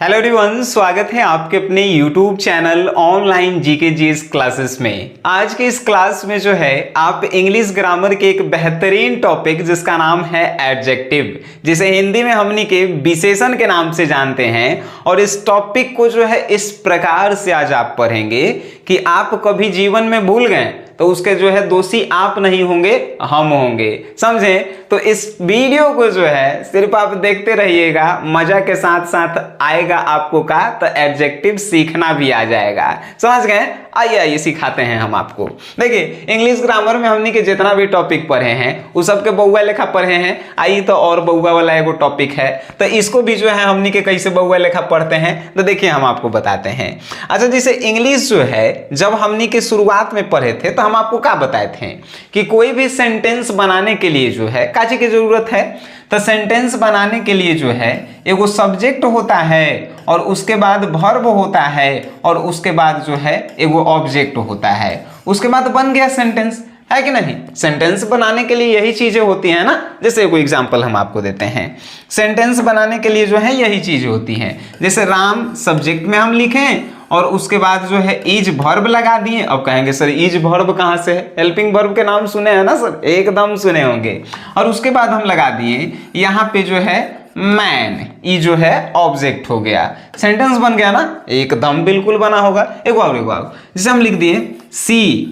Hello everyone, स्वागत है आपके अपने YouTube channel online GK GS classes में। आज के इस क्लास में जो है आप इंग्लिश ग्रामर के एक बेहतरीन टॉपिक जिसका नाम है एडजेक्टिव, जिसे हिंदी में हमनी के विशेषण के नाम से जानते हैं। और इस टॉपिक को जो है इस प्रकार से आज आप पढ़ेंगे कि आप कभी जीवन में भूल गए तो उसके जो है दोषी आप नहीं होंगे, हम होंगे। समझें? तो इस वीडियो को जो है सिर्फ आप देखते रहिएगा, मजा के साथ साथ आएगा आपको का तो एडजेक्टिव सीखना भी आ जाएगा। समझ गए? आइए सिखाते हैं हम आपको। देखिए, इंग्लिश ग्रामर में हमने के जितना भी टॉपिक पढ़े हैं वो सबके बउआ लेखा पढ़े हैं। आइए तो और बउआ वाला एगो टॉपिक है, तो इसको भी जो है हमने के कैसे बउआ लेखा पढ़ते हैं तो देखिए हम आपको बताते हैं। अच्छा, जैसे इंग्लिश जो है जब हमने के शुरुआत में पढ़े थे तो हम आपको क्या बताए थे कि कोई भी सेंटेंस बनाने के लिए जो है काची की जरूरत है, तो सेंटेंस बनाने के लिए जो है एगो सब्जेक्ट होता है और उसके बाद वर्ब होता है और उसके बाद जो है एगो ऑब्जेक्ट होता है, उसके बाद बन गया सेंटेंस, है कि नहीं। सेंटेंस बनाने के लिए यही चीजें होती हैं ना। जैसे कोई एग्जांपल हम आपको देते हैं, सेंटेंस बनाने के लिए जो है यही चीजें होती हैं। जैसे राम सब्जेक्ट में हम लिखें और उसके बाद जो है इज वर्ब लगा दिए। अब कहेंगे सर इज वर्ब कहाँ से है? हेल्पिंग वर्ब के नाम सुने हैं ना सर, एकदम सुने होंगे। और उसके बाद हम लगा दिए यहाँ पे जो है मैन, ये जो है ऑब्जेक्ट हो गया, सेंटेंस बन गया ना, एकदम बिल्कुल बना होगा। एक बार जैसे हम लिख दिए सी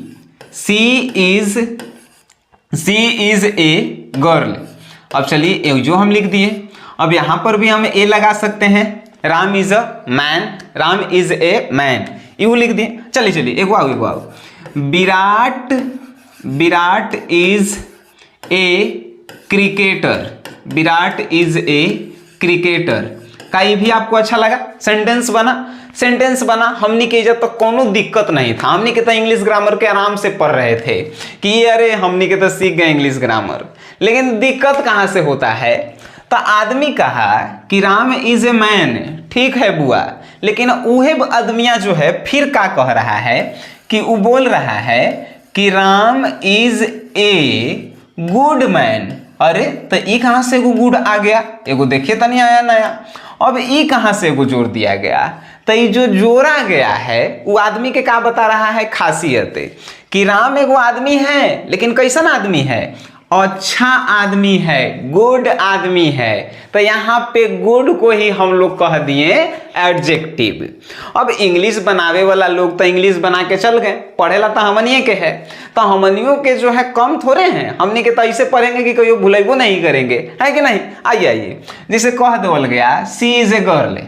इज ए गर्ल। अब चलिए जो हम लिख दिए, अब यहां पर भी हम ए लगा सकते हैं, Ram is a man, Ram is a man, you लिख दिए। चलिए एक Virat is a cricketer, Virat is a cricketer का ये भी आपको अच्छा लगा, सेंटेंस बना। हमने के जब तक कोनो दिक्कत नहीं था, हमने के तो इंग्लिश ग्रामर के आराम से पढ़ रहे थे कि अरे हमने के तो सीख गए इंग्लिश ग्रामर। लेकिन दिक्कत कहाँ से होता है, तो आदमी कहा कि राम इज ए मैन, ठीक है बुआ, लेकिन उहे आदमिया जो है फिर क्या कह रहा है कि वो बोल रहा है कि Ram is a good man. अरे तो ये कहाँ से एगो गुड आ गया? एगो देखिए तो नहीं आया नया। अब ये कहाँ से एगो जोड़ दिया गया? तो ये जो जोड़ा गया है वो आदमी के क्या बता रहा है? खासियत कि राम एगो आदमी है, लेकिन कैसन आदमी है? अच्छा आदमी है, गुड आदमी है। तो यहाँ पे गुड को ही हम लोग कह दिए एडजेक्टिव। अब इंग्लिश बनावे वाला लोग तो इंग्लिश बना के चल गए, पढ़ेला तो हमनिए के है, तो हमनियों के जो है कम थोड़े हैं। हमने के तो ऐसे पढ़ेंगे कि कोई भुलाइबो नहीं करेंगे, है कि नहीं। आइए जिसे कह देवल गया सी इज ए गर्ल,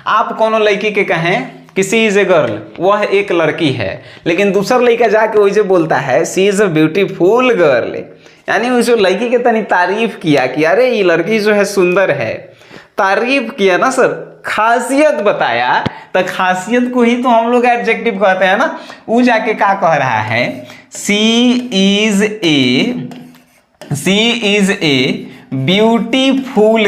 आप कोनो लड़की के कहें कि सी इज ए गर्ल, वह एक लड़की है, लेकिन दूसरा लड़का जाके वही बोलता है सी इज ए ब्यूटीफुल गर्ल, यानी उस लड़की के तनी तारीफ किया कि अरे ये लड़की जो है सुंदर है, तारीफ किया ना सर, खासियत बताया, तो खासियत को ही तो हम लोग एडजेक्टिव कहते हैं ना। वो जाके क्या कह रहा है, सी इज ए ब्यूटीफुल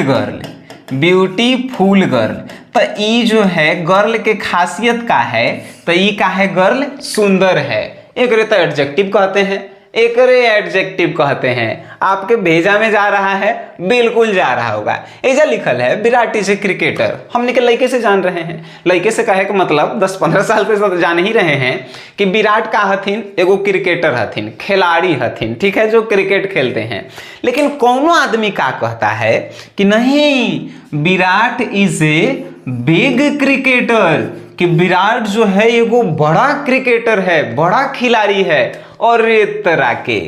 गर्ल। तो ई जो है गर्ल के खासियत का है, तो ई का है गर्ल सुंदर है, एक तो एडजेक्टिव कहते हैं, एक एडजेक्टिव कहते हैं। आपके भेजा में जा रहा है, बिल्कुल जा रहा होगा। ऐसा लिखल है विराट इज ए क्रिकेटर, हमने के लड़के से जान रहे हैं, लड़के से कहे का मतलब 10-15 साल से जान ही रहे हैं कि विराट का हथिन एगो क्रिकेटर हथिन, खिलाड़ी हथिन, ठीक है, जो क्रिकेट खेलते हैं। लेकिन कौनो आदमी का कहता है कि नहीं Virat is a big cricketer, कि विराट जो है एगो बड़ा क्रिकेटर है, बड़ा खिलाड़ी है, और एक तरह के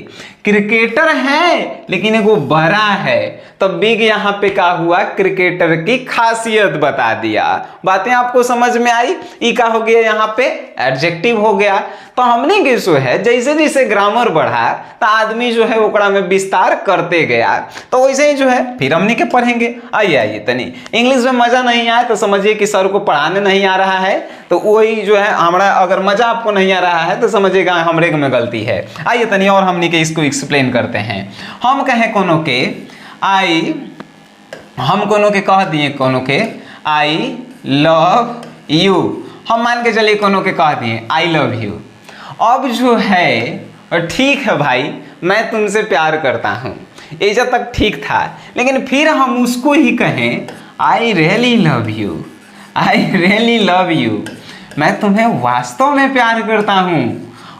क्रिकेटर है लेकिन एगो बड़ा है। तो बिग यहाँ पे क्या हुआ, क्रिकेटर की खासियत बता दिया। बातें आपको समझ में आई? ई का हो गया यहाँ पे एडजेक्टिव हो गया। तो हमने के जो है जैसे जैसे ग्रामर बढ़ा तो आदमी जो है ओकरा में विस्तार करते गया, तो वैसे ही जो है फिर हमने के पढ़ेंगे। आइए तनी इंग्लिश में मजा नहीं आया तो समझिए कि सर को पढ़ाने नहीं आ रहा है, तो वही जो है हमारा, अगर मजा आपको नहीं आ रहा है तो समझिएगा हमारे में गलती है। आइए तनी और हमने के इसको एक्सप्लेन करते हैं। हम कहें कोनो के हम कोनो के कह दिए, कोनो के आई लव यू, हम मान के चलिए कोनो के कह दिए आई लव यू। अब जो है ठीक है भाई, मैं तुमसे प्यार करता हूँ, ऐसा तक ठीक था, लेकिन फिर हम उसको ही कहें I really love you, I really love you, मैं तुम्हें वास्तव में प्यार करता हूँ।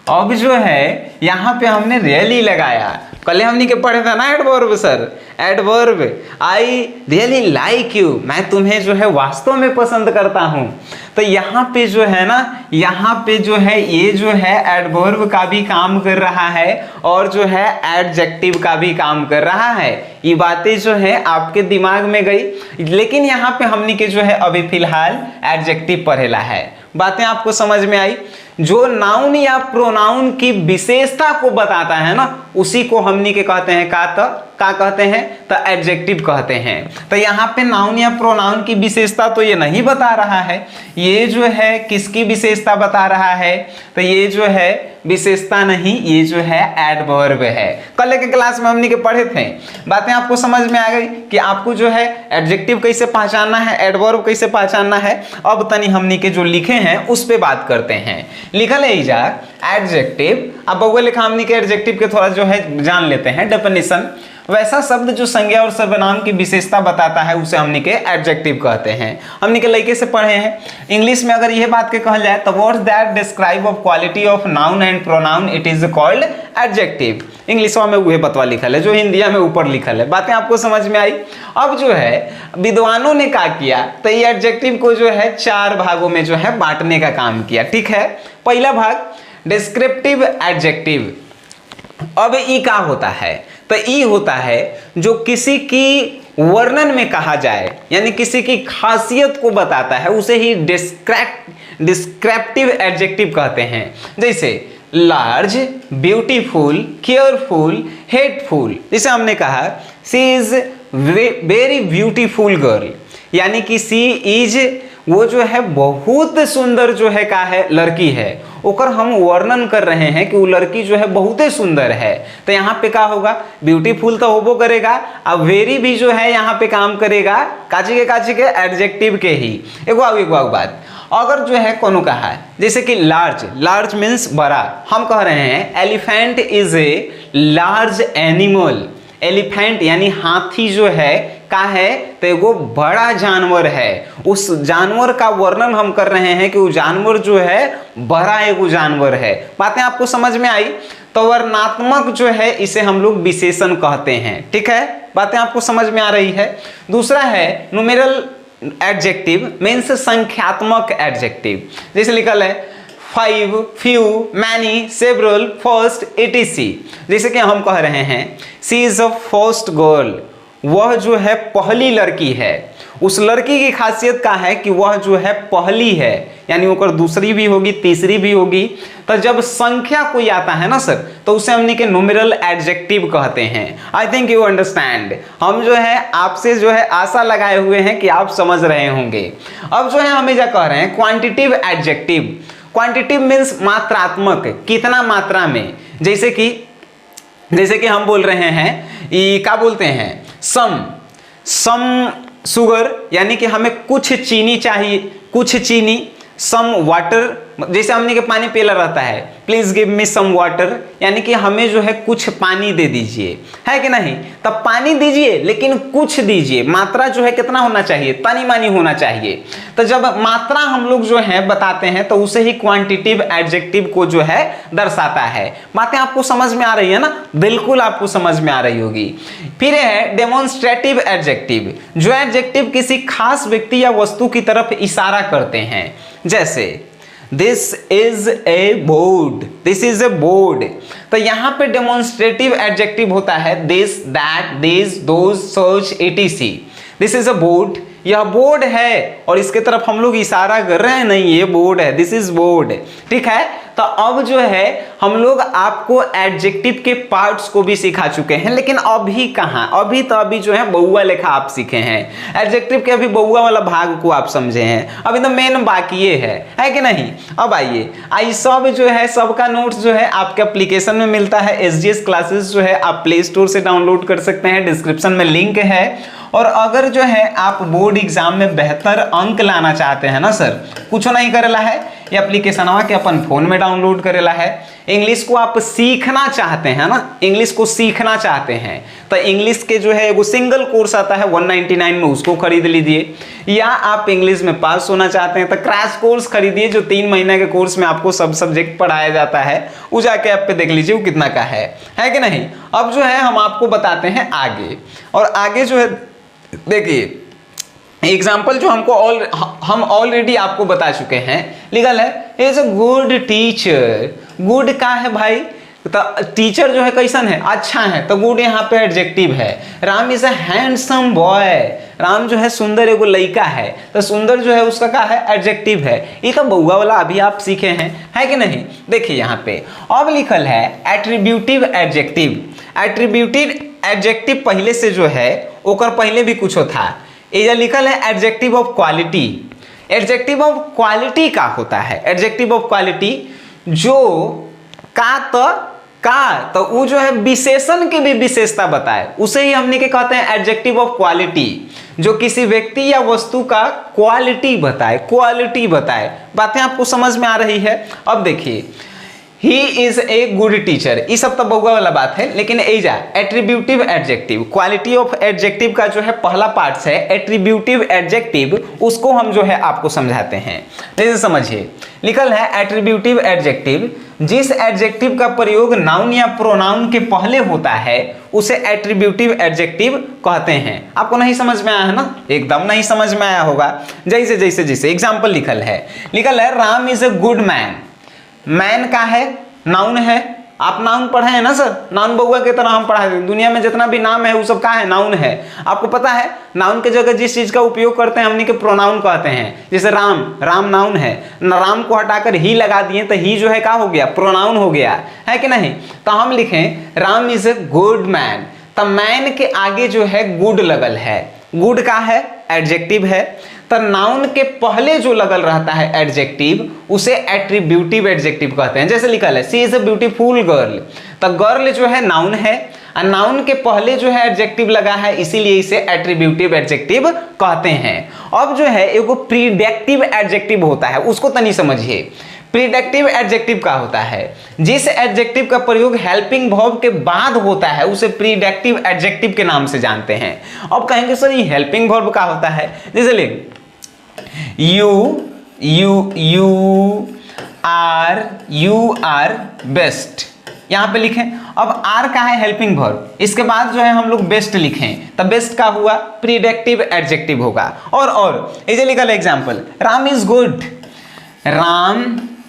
अब जो है यहाँ पे हमने रियली लगाया। कल हमने के पढ़े था ना adverb sir, adverb. I really like you, मैं तुम्हें जो है वास्तव में पसंद करता हूँ। तो यहाँ पे जो है ना, यहाँ पे जो है ये जो है एडवर्ब का भी काम कर रहा है और जो है एडजेक्टिव का भी काम कर रहा है। ये बातें जो है आपके दिमाग में गई, लेकिन यहाँ पे हमने के जो है अभी फिलहाल एडजेक्टिव पढ़ेला है। बातें आपको समझ में आई? जो नाउन या प्रोनाउन की विशेषता को बताता है ना, उसी को हमनी के कहते हैं का कहते हैं तो एडजेक्टिव कहते हैं। तो यहाँ पे नाउन या प्रोनाउन की विशेषता तो ये नहीं बता रहा है, ये जो है किसकी विशेषता बता रहा है? तो ये जो है विशेषता नहीं, ये जो है एडवर्ब है। कल के क्लास में हमने के पढ़े थे। बातें आपको समझ में आ गई कि आपको जो है एडजेक्टिव कैसे पहचानना है, एडवर्ब कैसे पहचानना है। अब तनी हमने के जो लिखे हैं उस पे बात करते हैं। लिखल है इजा एडजेक्टिव। अब बउआ लिखा हमने के एडजेक्टिव के थोड़ा जो है जान लेते हैं डेफिनेशन। वैसा शब्द जो संज्ञा और सर्वनाम की विशेषता बताता है उसे हमने के एडजेक्टिव कहते हैं। हमने के लड़के से पढ़े हैं। इंग्लिश में अगर यह बात के कहल जाए तो words that describe of quality of noun and pronoun it is called adjective. English में वह बतवा लिखल है जो हिंदिया में ऊपर लिखल है। बातें आपको समझ में आई? अब जो है विद्वानों ने क्या किया तो ये एडजेक्टिव को जो है 4 भागों में जो है बांटने का काम किया। ठीक है, पहला भाग डिस्क्रिप्टिव एडजेक्टिव। अब ई क्या होता है? तो ई होता है जो किसी की वर्णन में कहा जाए, यानी किसी की खासियत को बताता है, उसे ही डिस्क्रिप्टिव एडजेक्टिव कहते हैं। जैसे लार्ज, ब्यूटीफुल, केयरफुल, हेटफुल। जैसे हमने कहा सी इज वेरी ब्यूटीफुल गर्ल, यानी कि सी इज वो जो है बहुत सुंदर जो है का है लड़की है, ओकर हम वर्णन कर रहे हैं कि वो लड़की जो है बहुत ही सुंदर है। तो यहाँ पे क्या होगा? ब्यूटीफुल तो होबो करेगा, अब वेरी भी जो है यहाँ पे काम करेगा काची के एडजेक्टिव के ही। एगो बात, अगर जो है कोनो कहा है जैसे कि लार्ज, लार्ज मीन्स बड़ा। हम कह रहे हैं elephant is a large animal. Elephant यानी हाथी जो है का है तो एगो बड़ा जानवर है। उस जानवर का वर्णन हम कर रहे हैं कि वो जानवर जो है बड़ा एगो जानवर है। बातें आपको समझ में आई? तो वर्णात्मक जो है इसे हम लोग विशेषण कहते हैं। ठीक है, बातें आपको समझ में आ रही है? दूसरा है न्यूमेरल एडजेक्टिव मीन्स संख्यात्मक एडजेक्टिव। जैसे लिखल है 5, few, many, several, first, etc. जैसे कि हम कह रहे हैं सी इज अ फर्स्ट गर्ल, वह जो है पहली लड़की है। उस लड़की की खासियत का है कि वह जो है पहली है, यानी ओकर दूसरी भी होगी, तीसरी भी होगी। तो जब संख्या कोई आता है ना सर, तो उसे हमने के न्यूमेरल एडजेक्टिव कहते हैं। I think you understand. हम जो है आपसे जो है आशा लगाए हुए हैं कि आप समझ रहे होंगे। अब जो है हमें क्या कह रहे हैं क्वांटिटिव एडजेक्टिव। क्वांटिटिव मीन्स मात्रात्मक, कितना मात्रा में। जैसे कि हम बोल रहे हैं ये क्या बोलते हैं सम शुगर, यानी कि हमें कुछ चीनी चाहिए, कुछ चीनी। सम वाटर, जैसे हमने के पानी पीला रहता है please give me some water, यानी कि हमें जो है कुछ पानी दे दीजिए, है कि नहीं? तब पानी दीजिए लेकिन कुछ दीजिए। मात्रा जो है कितना होना चाहिए? तानी मानी होना चाहिए। तो जब मात्रा हम लोग जो है बताते हैं तो उसे ही क्वांटिटिव एडजेक्टिव को जो है दर्शाता है। बातें आपको समझ में आ रही है ना? बिल्कुल आपको समझ में आ रही होगी। फिर है डेमोन्स्ट्रेटिव एडजेक्टिव, जो एडजेक्टिव किसी खास व्यक्ति या वस्तु की तरफ इशारा करते हैं। जैसे this is a board, this is a board. तो यहाँ पे डेमोन्स्ट्रेटिव एडजेक्टिव होता है this, that, this, those, such, etc। This is a board, यह बोर्ड है और इसके तरफ हम लोग इशारा कर रहे हैं, नहीं ये बोर्ड है, दिस इज बोर्ड। ठीक है, तो अब जो है हम लोग आपको एडजेक्टिव के पार्ट्स को भी सिखा चुके हैं, लेकिन अभी कहाँ? अभी जो है बउआ लेखा आप सीखे हैं। एडजेक्टिव के अभी बउआ वाला भाग को आप समझे हैं, अभी तो मेन बाकी ये है कि नहीं? अब आइए सब जो है सबका नोट्स जो है आपके एप्लीकेशन में मिलता है। SGS क्लासेस जो है आप प्ले स्टोर से डाउनलोड कर सकते हैं, डिस्क्रिप्शन में लिंक है। और अगर जो है आप बोर्ड एग्जाम में बेहतर अंक लाना चाहते हैं ना सर, कुछ नहीं करेला है, ये एप्लीकेशनवा के अपन फोन में डाउनलोड करेला है। इंग्लिश को आप सीखना चाहते हैं ना, इंग्लिश को सीखना चाहते हैं तो इंग्लिश के जो है वो सिंगल कोर्स आता है 199 में, उसको खरीद लीजिए। या आप इंग्लिश में पास होना चाहते हैं तो क्रैश कोर्स खरीदिए, जो 3 महीने के कोर्स में आपको सब सब्जेक्ट पढ़ाया जाता है, वो जाके आप पे देख लीजिए वो कितना का है कि नहीं। अब जो है हम आपको बताते हैं आगे, और आगे जो है देखिए एग्जाम्पल जो हम ऑलरेडी आपको बता चुके हैं। लिखल है is a good teacher. Good का है भाई, तो टीचर जो है कैसन है, अच्छा है, तो गुड यहाँ पे एडजेक्टिव है। Ram is a handsome boy. Ram जो है सुंदर एगो लड़का है, तो सुंदर जो है उसका क्या है, एडजेक्टिव है। ये तो बउआ वाला अभी आप सीखे हैं, है कि नहीं। देखिए यहाँ पे अब लिखल है एट्रीब्यूटिव एडजेक्टिव। एट्रीब्यूटिव एडजेक्टिव पहले से जो है ओकर पहले भी कुछ था। ये लिखल है adjective of quality. Adjective of quality का होता है, एडजेक्टिव ऑफ क्वालिटी जो तो वो जो है विशेषण की भी विशेषता बताए, उसे ही हमने के कहते हैं एडजेक्टिव ऑफ क्वालिटी, जो किसी व्यक्ति या वस्तु का क्वालिटी बताए। बातें आपको समझ में आ रही है। अब देखिए he is a good teacher, ये सब तो बउआ वाला बात है, लेकिन एजा attributive adjective, quality of adjective का जो है पहला पार्ट है एट्रीब्यूटिव एडजेक्टिव, उसको हम जो है आपको समझाते हैं। जैसे समझिए लिखल है एट्रीब्यूटिव एडजेक्टिव, जिस एडजेक्टिव का प्रयोग नाउन या प्रोनाउन के पहले होता है उसे एट्रीब्यूटिव एडजेक्टिव कहते हैं। आपको नहीं समझ में आया है ना, एकदम नहीं समझ में आया होगा। जैसे एग्जाम्पल लिखल है Ram is a good man. Man का है, नाउन है। आप नाउन पढ़े हैं ना सर, नाउन बउआ की तरह हम पढ़ाते हैं। दुनिया में जितना भी नाम है वो सब का है, नाउन है। आपको पता है नाउन के जगह जिस चीज का उपयोग करते हैं हमनी के प्रोनाउन कहते हैं। जैसे राम नाउन है, राम को हटाकर ही लगा दिए तो ही जो है क्या हो गया, प्रोनाउन हो गया, है कि नहीं। तो हम लिखें Ram is a good man, तो मैन के आगे जो है गुड लगल है। गुड का है, एडजेक्टिव है, तो नाउन के पहले जो लगल रहता है एडजेक्टिव उसे एट्रीब्यूटिव एडजेक्टिव कहते हैं। जैसे लिखा है सी इज अ ब्यूटीफुल गर्ल, तो गर्ल जो है नाउन है और नाउन के पहले जो है एडजेक्टिव लगा है, इसीलिए इसे एट्रीब्यूटिव एडजेक्टिव कहते हैं। अब जो है एगो प्रीडेक्टिव एडजेक्टिव होता है, उसको तनी समझिए। प्रीडेक्टिव एडजेक्टिव का होता है जिस एडजेक्टिव का प्रयोग हेल्पिंग वर्ब के बाद होता है उसे प्रीडेक्टिव एडजेक्टिव के नाम से जानते हैं। अब कहेंगे सर ये हेल्पिंग वर्ब का होता है, जैसे ले यू आर बेस्ट, यहां पे लिखें। अब आर का है हेल्पिंग वर्ब, इसके बाद जो है हम लोग बेस्ट लिखें, तो बेस्ट का हुआ प्रीडेक्टिव एडजेक्टिव होगा। और इसे लिखा है example Ram is good. Ram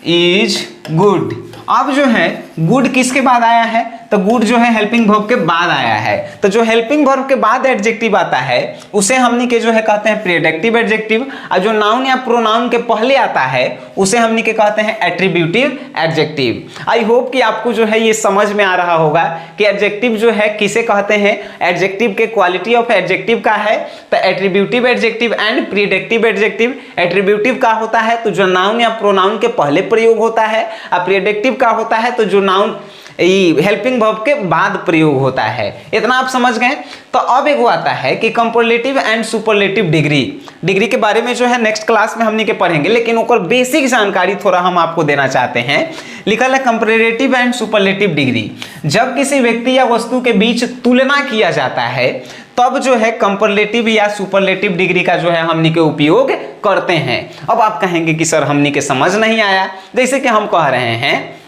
is good, अब जो है गुड किसके बाद आया है, तो गुड जो है हेल्पिंग वर्ब के बाद आया है। तो जो हेल्पिंग वर्ब के बाद एडजेक्टिव आता है उसे हमनी के जो है कहते हैं प्रीडेक्टिव एडजेक्टिव, और जो नाउन या प्रोनाउन के पहले आता है उसे हमनी के कहते हैं एट्रीब्यूटिव एडजेक्टिव। आई होप कि आपको जो है ये समझ में आ रहा होगा कि एडजेक्टिव जो है किसे कहते हैं। एडजेक्टिव के क्वालिटी ऑफ एडजेक्टिव का है तो attributive adjective and predicative adjective. Attributive का होता है तो जो नाउन या प्रोनाउन के पहले प्रयोग होता है, और प्रीडेक्टिव का होता है तो जो नाउन हेल्पिंग वर्ब के बाद प्रयोग होता है। इतना आप समझ गए। तो अब एक वो आता है कि कंपैरेटिव एंड सुपरलेटिव डिग्री के बारे में जो है नेक्स्ट क्लास में हमनी के पढ़ेंगे, लेकिन ऊपर बेसिक जानकारी थोड़ा हम आपको देना चाहते हैं। लिखा है कंपैरेटिव एंड सुपरलेटिव डिग्री, जब किसी व्यक्ति या वस्तु के बीच तुलना किया जाता है तब जो है कंपैरेटिव या सुपरलेटिव डिग्री का जो है हमनी के उपयोग करते हैं। अब आप कहेंगे कि सर हमनी के समझ नहीं आया। जैसे कि हम कह रहे हैं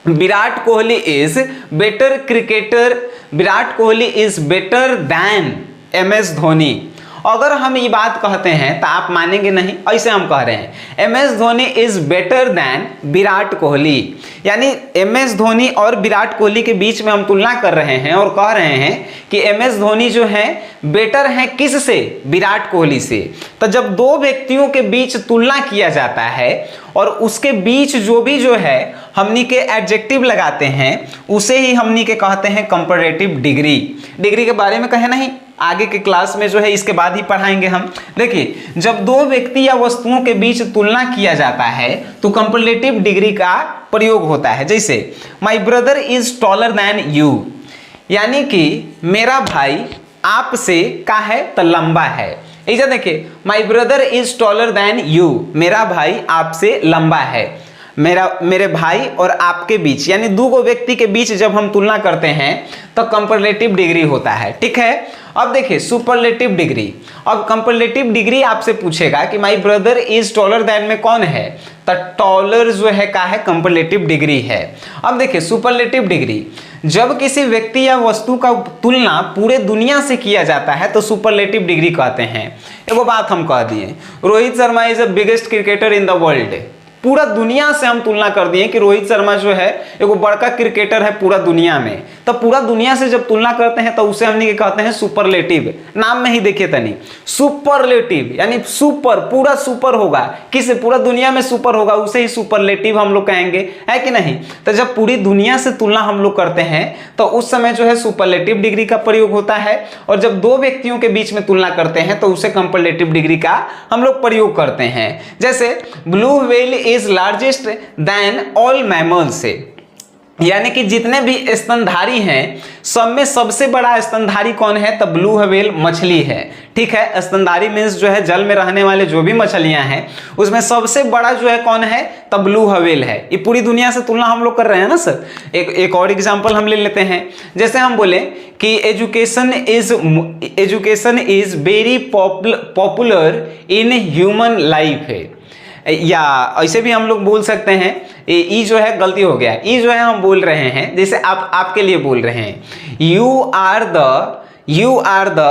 Virat Kohli is better cricketer, Virat Kohli is better than MS Dhoni. अगर हम ये बात कहते हैं तो आप मानेंगे नहीं, ऐसे हम कह रहे हैं MS Dhoni is better than Virat Kohli, यानी MS धोनी और विराट कोहली के बीच में हम तुलना कर रहे हैं और कह रहे हैं कि MS धोनी जो है बेटर है किससे, विराट कोहली से। तो जब दो व्यक्तियों के बीच तुलना किया जाता है और उसके बीच जो है हमनी के एडजेक्टिव लगाते हैं उसे ही हमनी के कहते हैं कंपैरेटिव डिग्री के बारे में कहे नहीं, आगे के क्लास में जो है इसके बाद ही पढ़ाएंगे हम। देखिए जब दो व्यक्ति या वस्तुओं के बीच तुलना किया जाता है तो कंपैरेटिव डिग्री का प्रयोग होता है। जैसे my brother is taller then you, यानी कि मेरा भाई आपसे का है तो लंबा है। इधर देखिए, my brother is taller than you, मेरा भाई आपसे लंबा है। मेरे भाई और आपके बीच यानी दो गो व्यक्ति के बीच जब हम तुलना करते हैं तो कंपैरेटिव डिग्री होता है, ठीक है। अब देखिए सुपरलेटिव डिग्री, अब कंपैरेटिव डिग्री आपसे पूछेगा कि my brother is taller than में कौन है, तो टॉलर जो है का है कंपैरेटिव डिग्री है। अब देखिए सुपरलेटिव डिग्री, जब किसी व्यक्ति या वस्तु का तुलना पूरे दुनिया से किया जाता है तो सुपरलेटिव डिग्री कहते हैं। एगो बात हम कह दिए, Rohit Sharma is the biggest cricketer in the world, पूरा दुनिया से हम तुलना कर दिए कि रोहित शर्मा जो है एगो बड़का क्रिकेटर है पूरा दुनिया में, तो पूरा दुनिया से जब तुलना करते हैं तो उसे हमने कहते हैं सुपरलेटिव। नाम में ही देखिए तनी, सुपरलेटिव यानी सुपर, पूरा सुपर होगा, किस पूरा दुनिया में सुपर होगा उसे ही सुपरलेटिव हम लोग कहेंगे, है कि नहीं। तो जब पूरी दुनिया से तुलना हम लोग करते हैं तो उस समय जो है सुपरलेटिव डिग्री का प्रयोग होता है, और जब दो व्यक्तियों के बीच में तुलना करते हैं तो उसे कंपैरेटिव डिग्री का हम लोग प्रयोग करते हैं। जैसे blue whale is largest than all mammals, यानी कि जितने भी स्तनधारी हैं सब में सबसे बड़ा स्तनधारी कौन है, तो ब्लू व्हेल मछली है, ठीक है। स्तनधारी मीन्स जो है जल में रहने वाले जो भी मछलियां हैं उसमें सबसे बड़ा जो है कौन है, तो ब्लू व्हेल है। ये पूरी दुनिया से तुलना हम लोग कर रहे हैं ना सर। एक और एग्जांपल हम ले लेते हैं, जैसे हम बोले कि education is very popular in human life है, या ऐसे भी हम लोग बोल सकते हैं, ई जो है गलती हो गया, ई जो है हम बोल रहे हैं जैसे आप आपके लिए बोल रहे हैं, you are the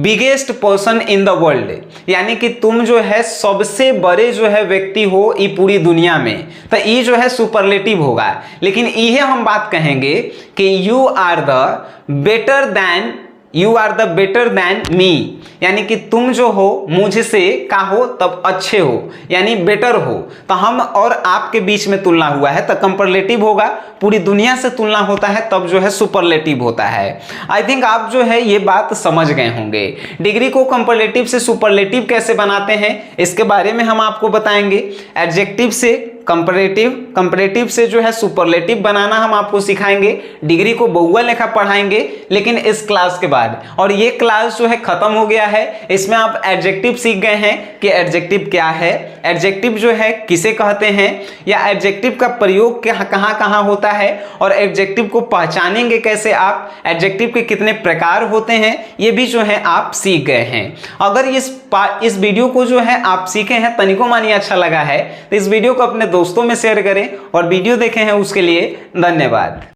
biggest person in the world, यानी कि तुम जो है सबसे बड़े जो है व्यक्ति हो ये पूरी दुनिया में, तो ई जो है सुपरलेटिव होगा। लेकिन ये हम बात कहेंगे कि you are the better than me, यानी कि तुम जो हो मुझसे का हो तब अच्छे हो, यानी बेटर हो। तो हम और आपके बीच में तुलना हुआ है तो कंपैरेटिव होगा, पूरी दुनिया से तुलना होता है तब जो है सुपरलेटिव होता है। आई थिंक आप जो है ये बात समझ गए होंगे। डिग्री को कंपैरेटिव से सुपरलेटिव कैसे बनाते हैं इसके बारे में हम आपको बताएंगे। एडजेक्टिव से कंपैरेटिव से जो है सुपरलेटिव बनाना हम आपको सिखाएंगे। डिग्री को बहुआ लेखा पढ़ाएंगे लेकिन इस क्लास के बाद, और ये क्लास जो है खत्म हो गया है। इसमें आप एडजेक्टिव सीख गए हैं कि एडजेक्टिव क्या है, एडजेक्टिव जो है किसे कहते हैं, या एडजेक्टिव का प्रयोग कहाँ कहाँ होता है, और एडजेक्टिव को पहचानेंगे कैसे आप, एडजेक्टिव के कितने प्रकार होते हैं, ये भी जो है आप सीख गए हैं। अगर इस वीडियो को जो है आप सीखे हैं तनिको मानी अच्छा लगा है तो इस वीडियो को अपने दोस्तों में शेयर करें, और वीडियो देखे हैं उसके लिए धन्यवाद।